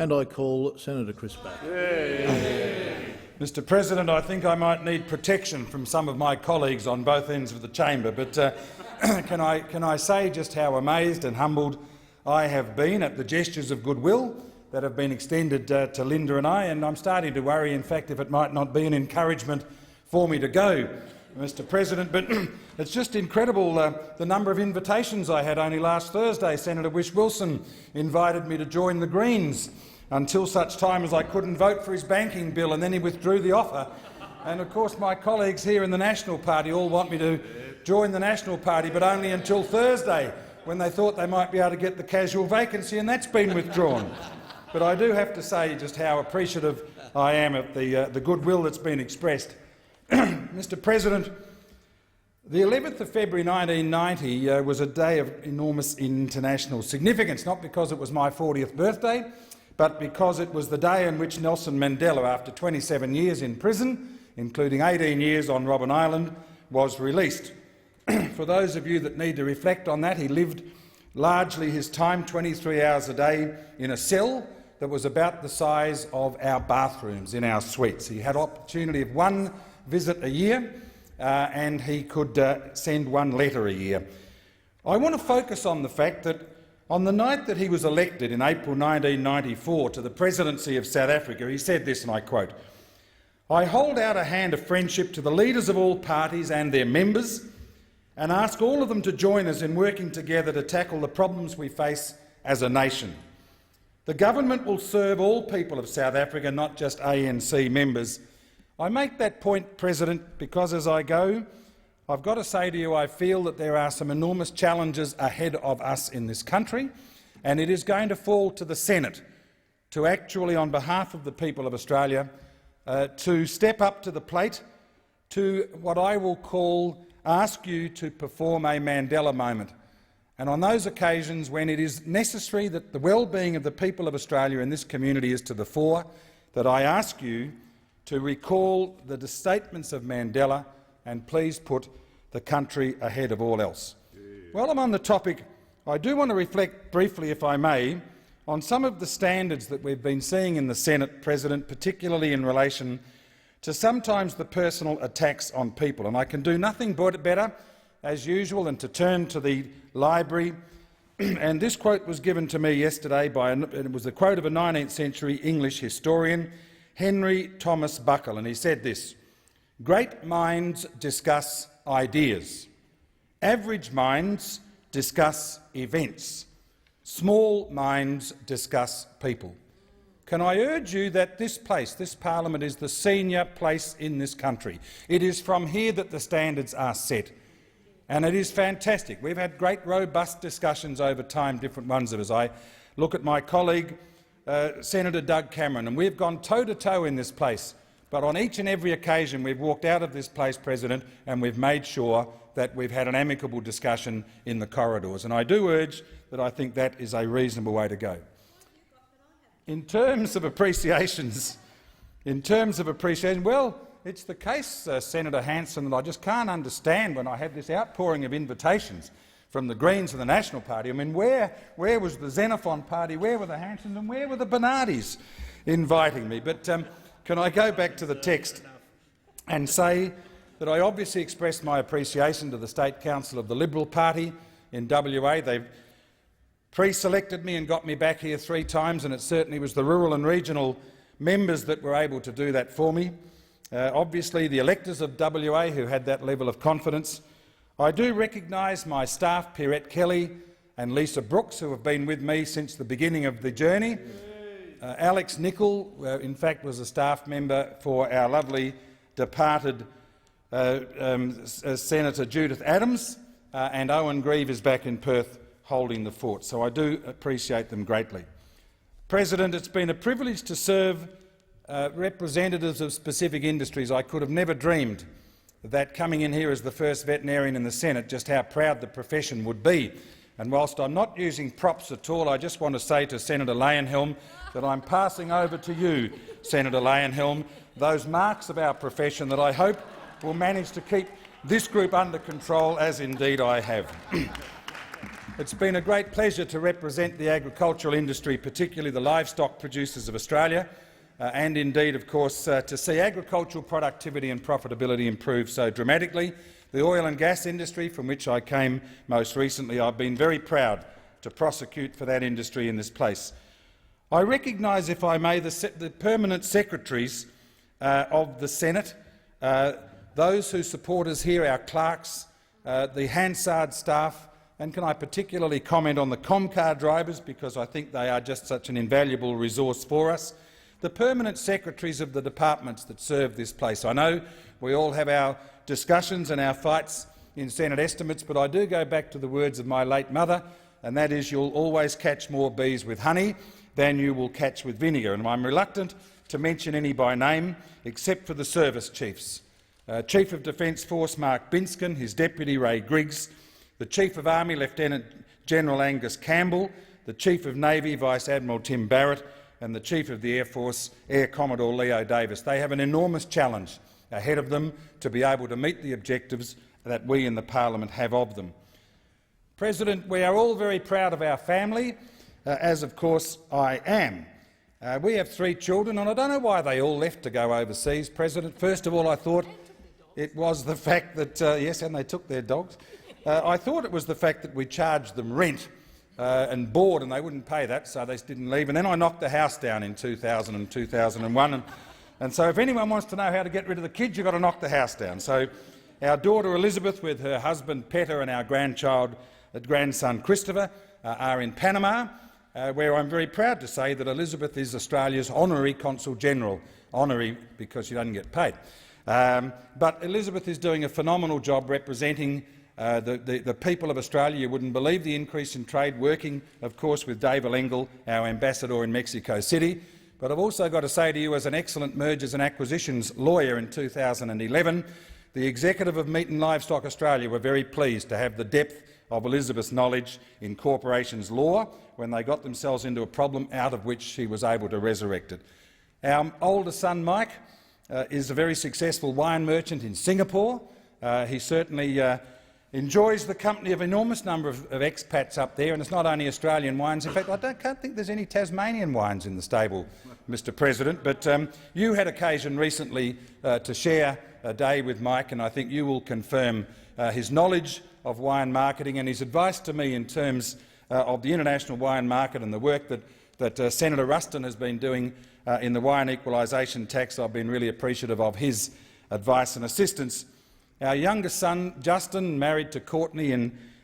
And I call Senator Chris back. Mr President, I think I might need protection from some of my colleagues on both ends of the chamber, but can I say just how amazed and humbled I have been at the gestures of goodwill that have been extended to Linda and I, and I'm starting to worry, in fact, if it might not be an encouragement for me to go, Mr President. But it's just incredible the number of invitations I had only last Thursday. Senator Whish-Wilson invited me to join the Greens until such time as I couldn't vote for his banking bill, and then he withdrew the offer. And of course my colleagues here in the National Party all want me to join the National Party, but only until Thursday, when they thought they might be able to get the casual vacancy, and that's been withdrawn. But I do have to say just how appreciative I am of the goodwill that's been expressed. Mr President, the 11th of February 1990 was a day of enormous international significance, not because it was my 40th birthday, but because it was the day in which Nelson Mandela, after 27 years in prison, including 18 years on Robben Island, was released. For those of you that need to reflect on that, he lived largely his time 23 hours a day in a cell that was about the size of our bathrooms in our suites. He had opportunity of one visit a year, and he could send one letter a year. I want to focus on the fact that on the night that he was elected in April 1994 to the presidency of South Africa, he said this, and I quote, "I hold out a hand of friendship to the leaders of all parties and their members and ask all of them to join us in working together to tackle the problems we face as a nation. The government will serve all people of South Africa, not just ANC members." I make that point, President, because as I go, I've got to say to you I feel that there are some enormous challenges ahead of us in this country, and it is going to fall to the Senate to actually, on behalf of the people of Australia, to step up to the plate to what I will ask you to perform a Mandela moment. And on those occasions when it is necessary that the well-being of the people of Australia and this community is to the fore, that I ask you to recall the statements of Mandela and please put the country ahead of all else. While I'm on the topic, I do want to reflect briefly, if I may, on some of the standards that we've been seeing in the Senate, President, particularly in relation to sometimes the personal attacks on people. And I can do nothing better, as usual, than to turn to the library. And this quote was given to me yesterday it was the quote of a 19th century English historian, Henry Thomas Buckle, and he said this: "Great minds discuss ideas. Average minds discuss events. Small minds discuss people." Can I urge you that this place, this parliament, is the senior place in this country. It is from here that the standards are set. And it is fantastic. We've had great, robust discussions over time, different ones of us. I look at my colleague, Senator Doug Cameron, and we've gone toe-to-toe in this place. But on each and every occasion we've walked out of this place, President, and we've made sure that we've had an amicable discussion in the corridors. And I do urge that I think that is a reasonable way to go. In terms of appreciations, well, it's the case, Senator Hanson, that I just can't understand when I have this outpouring of invitations from the Greens and the National Party. I mean, where was the Xenophon Party, where were the Hansons and where were the Bernardis inviting me? But can I go back to the text and say that I obviously expressed my appreciation to the State Council of the Liberal Party in WA. They've pre-selected me and got me back here 3 times, and it certainly was the rural and regional members that were able to do that for me. Obviously the electors of WA who had that level of confidence. I do recognise my staff, Pierrette Kelly and Lisa Brooks, who have been with me since the beginning of the journey. Alex Nichol, in fact, was a staff member for our lovely departed Senator Judith Adams, and Owen Grieve is back in Perth holding the fort. So I do appreciate them greatly. President, it's been a privilege to serve representatives of specific industries. I could have never dreamed that coming in here as the first veterinarian in the Senate, just how proud the profession would be. And whilst I'm not using props at all, I just want to say to Senator Leyenhelm that I'm passing over to you, Senator Leyenhelm, those marks of our profession that I hope will manage to keep this group under control, as indeed I have. It's been a great pleasure to represent the agricultural industry, particularly the livestock producers of Australia, and indeed, of course, to see agricultural productivity and profitability improve so dramatically. The oil and gas industry, from which I came most recently, I've been very proud to prosecute for that industry in this place. I recognise, if I may, the permanent secretaries of the Senate, those who support us here, our clerks, the Hansard staff, and can I particularly comment on the Comcar drivers, because I think they are just such an invaluable resource for us. The permanent secretaries of the departments that serve this place. I know we all have our discussions and our fights in Senate estimates, but I do go back to the words of my late mother, and that is, you'll always catch more bees with honey than you will catch with vinegar. And I'm reluctant to mention any by name, except for the service chiefs. Chief of Defence Force Mark Binskin, his deputy Ray Griggs, the Chief of Army Lieutenant General Angus Campbell, the Chief of Navy Vice Admiral Tim Barrett, and the Chief of the Air Force Air Commodore Leo Davis. They have an enormous challenge ahead of them to be able to meet the objectives that we in the Parliament have of them. President, we are all very proud of our family, as of course I am. We have 3 children, and I don't know why they all left to go overseas, President. First of all, I thought it was the fact that— yes, and they took their dogs. I thought it was the fact that we charged them rent and board, and they wouldn't pay that, so they didn't leave. And then I knocked the house down in 2000 and 2001. And so if anyone wants to know how to get rid of the kids, you've got to knock the house down. So our daughter Elizabeth, with her husband Petter and our grandson Christopher, are in Panama, where I'm very proud to say that Elizabeth is Australia's honorary Consul General. Honorary because she doesn't get paid. But Elizabeth is doing a phenomenal job representing the people of Australia. You wouldn't believe the increase in trade, working, of course, with Dave Engel, our ambassador in Mexico City. But I've also got to say to you, as an excellent mergers and acquisitions lawyer in 2011, the executive of Meat and Livestock Australia were very pleased to have the depth of Elizabeth's knowledge in corporations law when they got themselves into a problem out of which she was able to resurrect it. Our older son, Mike, is a very successful wine merchant in Singapore. He certainly enjoys the company of an enormous number of expats up there, and it's not only Australian wines. In fact, I can't think there's any Tasmanian wines in the stable, Mr President, but you had occasion recently to share a day with Mike, and I think you will confirm his knowledge of wine marketing and his advice to me in terms of the international wine market and the work that Senator Ruston has been doing in the wine equalisation tax. I've been really appreciative of his advice and assistance. Our youngest son, Justin, married to Courtney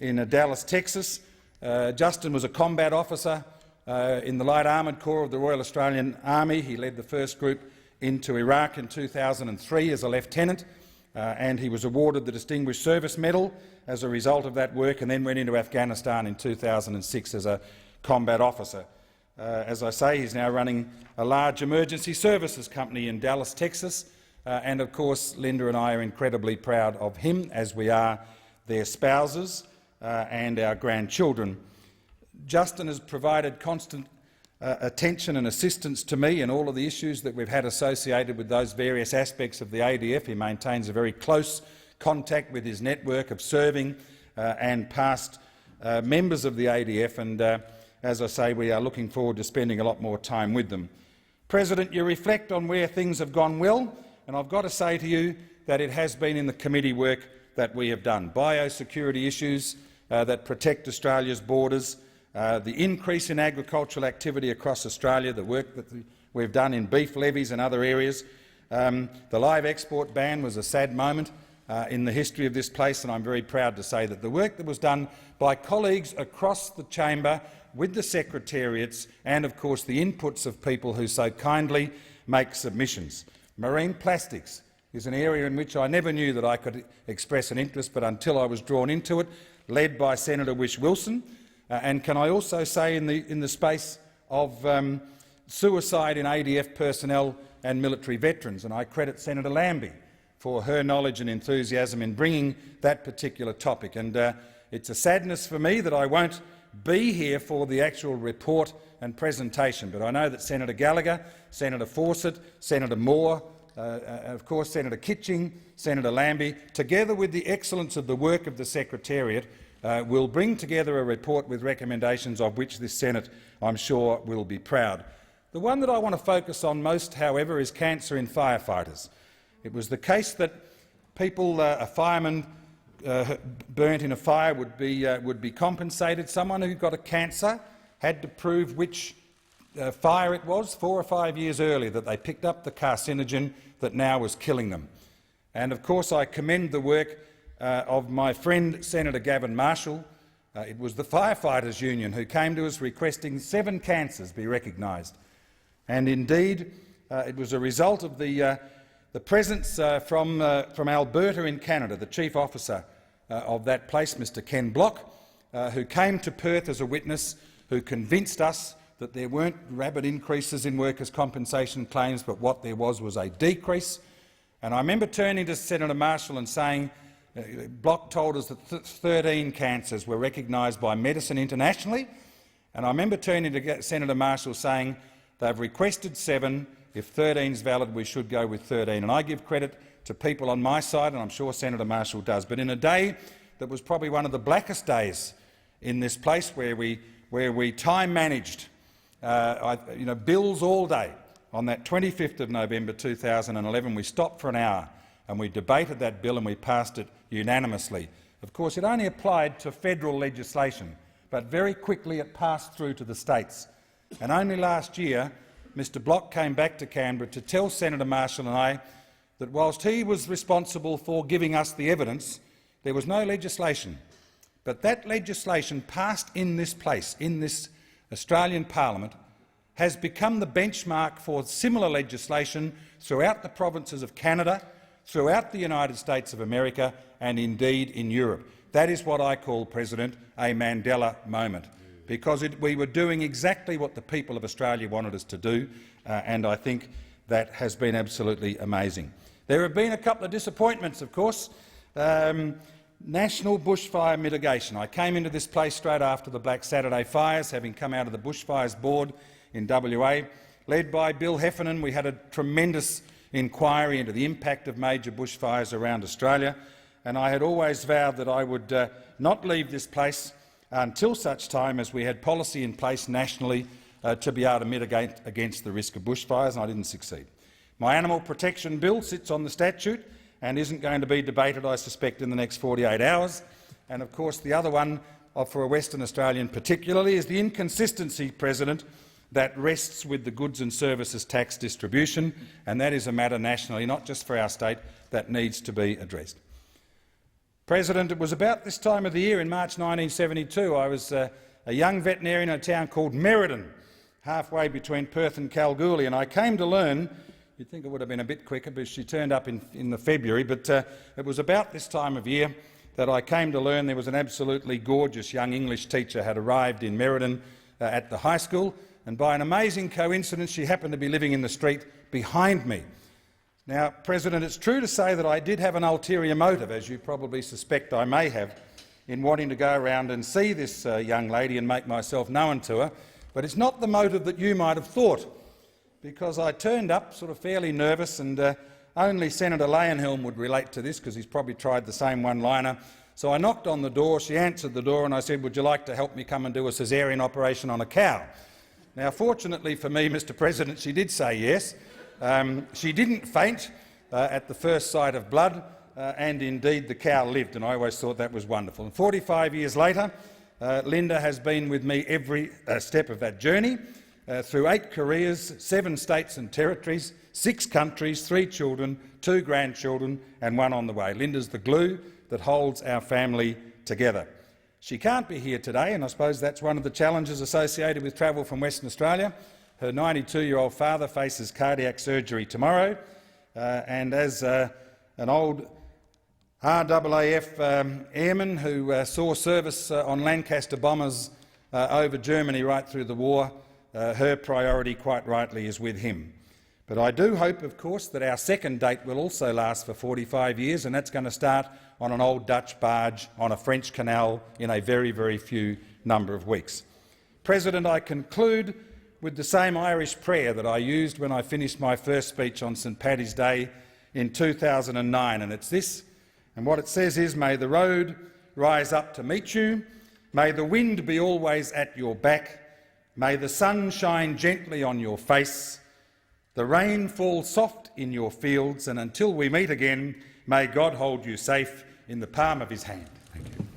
in Dallas, Texas. Justin was a combat officer in the Light Armoured Corps of the Royal Australian Army. He led the first group into Iraq in 2003 as a lieutenant, and he was awarded the Distinguished Service Medal as a result of that work, and then went into Afghanistan in 2006 as a combat officer. As I say, he's now running a large emergency services company in Dallas, Texas, and of course Linda and I are incredibly proud of him, as we are their spouses and our grandchildren. Justin has provided constant attention and assistance to me in all of the issues that we've had associated with those various aspects of the ADF. He maintains a very close contact with his network of serving and past members of the ADF, and as I say, we are looking forward to spending a lot more time with them. President, you reflect on where things have gone well, and I've got to say to you that it has been in the committee work that we have done. Biosecurity issues that protect Australia's borders, the increase in agricultural activity across Australia, the work that we've done in beef levies and other areas. The live export ban was a sad moment in the history of this place, and I'm very proud to say that the work that was done by colleagues across the chamber with the secretariats and, of course, the inputs of people who so kindly make submissions. Marine plastics is an area in which I never knew that I could express an interest, but until I was drawn into it, led by Senator Whish-Wilson. And can I also say, in the space of suicide in ADF personnel and military veterans, and I credit Senator Lambie for her knowledge and enthusiasm in bringing that particular topic. And it's a sadness for me that I won't be here for the actual report and presentation, but I know that Senator Gallagher, Senator Fawcett, Senator Moore, of course Senator Kitching, Senator Lambie, together with the excellence of the work of the Secretariat, will bring together a report with recommendations of which this Senate, I'm sure, will be proud. The one that I want to focus on most, however, is cancer in firefighters. It was the case that people, a fireman burnt in a fire would be compensated. Someone who got a cancer had to prove which fire it was 4 or 5 years earlier that they picked up the carcinogen that now was killing them. And of course I commend the work of my friend Senator Gavin Marshall. It was the Firefighters Union who came to us requesting 7 cancers be recognised. And indeed it was a result of the presence from Alberta in Canada, the chief officer of that place, Mr Ken Block, who came to Perth as a witness, who convinced us that there weren't rapid increases in workers' compensation claims, but what there was a decrease. And I remember turning to Senator Marshall and saying, Block told us that 13 cancers were recognised by Medicine internationally, and I remember turning to Senator Marshall saying they've requested 7. If 13 is valid, we should go with 13. And I give credit to people on my side, and I'm sure Senator Marshall does. But in a day that was probably one of the blackest days in this place, where we time managed bills all day, on that 25th of November 2011, we stopped for an hour and we debated that bill and we passed it unanimously. Of course, it only applied to federal legislation, but very quickly it passed through to the states. And only last year, Mr Block came back to Canberra to tell Senator Marshall and I that whilst he was responsible for giving us the evidence, there was no legislation. But that legislation passed in this place, in this Australian Parliament, has become the benchmark for similar legislation throughout the provinces of Canada, throughout the United States of America and indeed in Europe. That is what I call, President, a Mandela moment, because we were doing exactly what the people of Australia wanted us to do, and I think that has been absolutely amazing. There have been a couple of disappointments, of course. National bushfire mitigation. I came into this place straight after the Black Saturday fires, having come out of the Bushfires Board in WA. Led by Bill Heffernan, we had a tremendous inquiry into the impact of major bushfires around Australia, and I had always vowed that I would not leave this place until such time as we had policy in place nationally to be able to mitigate against the risk of bushfires, and I didn't succeed. My animal protection bill sits on the statute and isn't going to be debated, I suspect, in the next 48 hours. And of course the other one, for a Western Australian particularly, is the inconsistency, President, that rests with the goods and services tax distribution, and that is a matter nationally, not just for our state, that needs to be addressed. President, it was about this time of the year in March 1972 I was a young veterinarian in a town called Merredin, halfway between Perth and Kalgoorlie, and I came to learn, you'd think it would have been a bit quicker because she turned up in the February, but it was about this time of year that I came to learn there was an absolutely gorgeous young English teacher had arrived in Merredin at the high school, and by an amazing coincidence she happened to be living in the street behind me. Now, President, it's true to say that I did have an ulterior motive, as you probably suspect I may have, in wanting to go around and see this young lady and make myself known to her, but it's not the motive that you might have thought, because I turned up sort of fairly nervous, and only Senator Leyenhelm would relate to this because he's probably tried the same one-liner. So I knocked on the door, she answered the door, and I said, "Would you like to help me come and do a caesarean operation on a cow?" Now, fortunately for me, Mr President, she did say yes. She didn't faint at the first sight of blood, and indeed the cow lived, and I always thought that was wonderful. And 45 years later, Linda has been with me every step of that journey, through 8 careers, 7 states and territories, 6 countries, 3 children, 2 grandchildren and 1 on the way. Linda's the glue that holds our family together. She can't be here today, and I suppose that's one of the challenges associated with travel from Western Australia. Her 92-year-old father faces cardiac surgery tomorrow, and as an old RAAF airman who saw service on Lancaster bombers over Germany right through the war, her priority, quite rightly, is with him. But I do hope, of course, that our second date will also last for 45 years, and that's going to start on an old Dutch barge on a French canal in a very, very few number of weeks. President, I conclude with the same Irish prayer that I used when I finished my first speech on St Paddy's Day in 2009, and it's this. And what it says is, "May the road rise up to meet you. May the wind be always at your back. May the sun shine gently on your face. The rain fall soft in your fields, and until we meet again, may God hold you safe in the palm of his hand. Thank you.